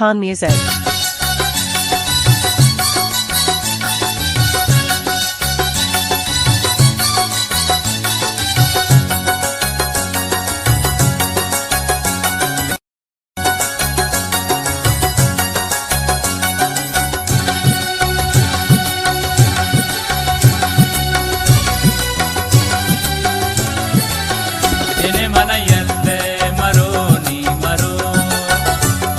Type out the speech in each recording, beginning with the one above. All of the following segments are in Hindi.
Khan Music. Jene mana yelde maro ni maro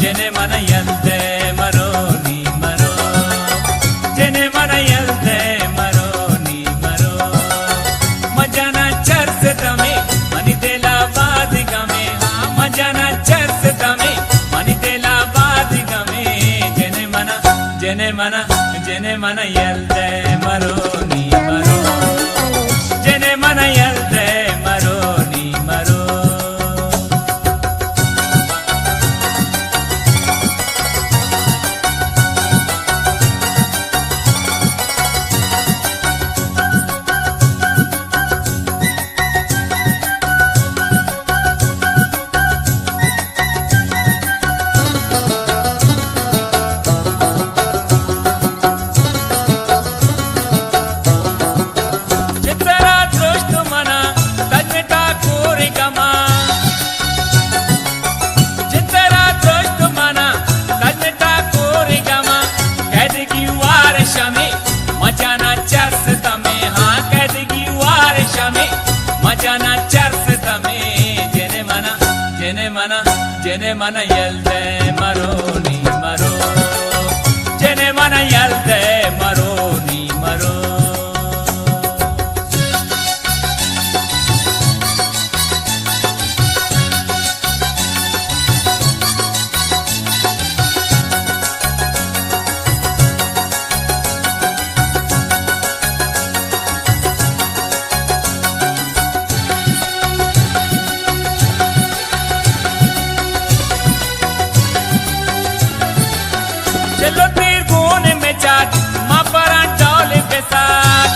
Jene mana yelde maro ni maro Jene mana yelde maro ni maro Jene mana yelde maro ni maro चलो तीर गोने में चाट माँ परा डोले के साथ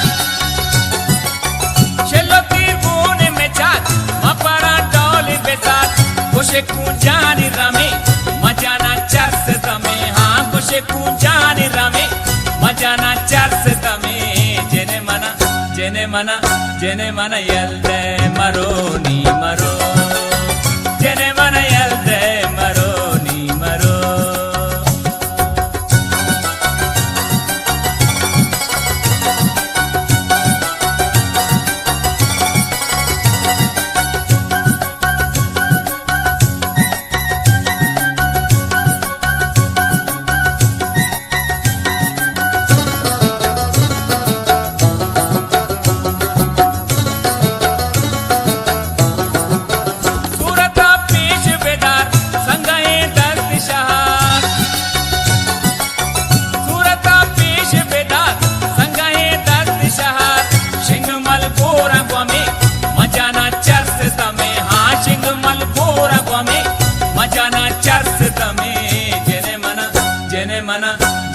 चलो तीर गोने में चाट माँ परा डोले के साथ खुशे कुंजानी रमे मजाना चर्स तमे हाँ खुशे कुंजानी रमे मजाना चर्स तमे जेने मना यल्दे मरो नी मरो जेने मना यल्दे मरो नी मरो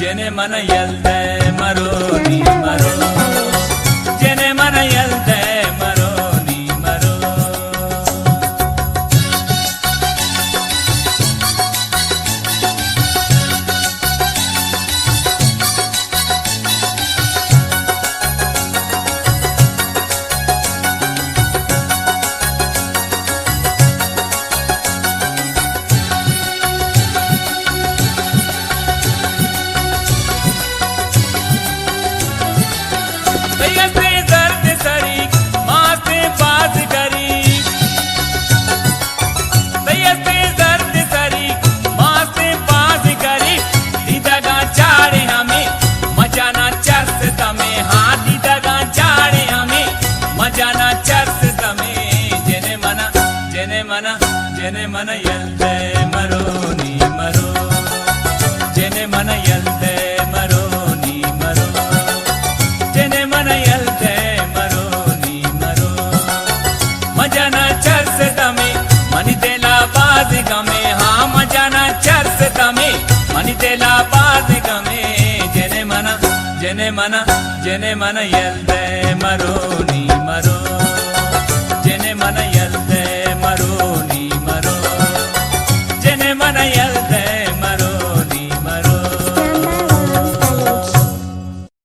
जेने मन यल्दे मरो नी मरो जेने मन यल्दे मरो नी मरो जेने मन यल्दे मरो नी मरो जेने मन यल्दे मरो नी मरो जेने मन यल्दे मरो नी मरो मजाना चर्स तमे मनी देला बाज गमे हाँ मजाना चर्स तमे मनी देला बाज गमे जेने मन यल्दे मरो नी मरो जेने मन यल्दे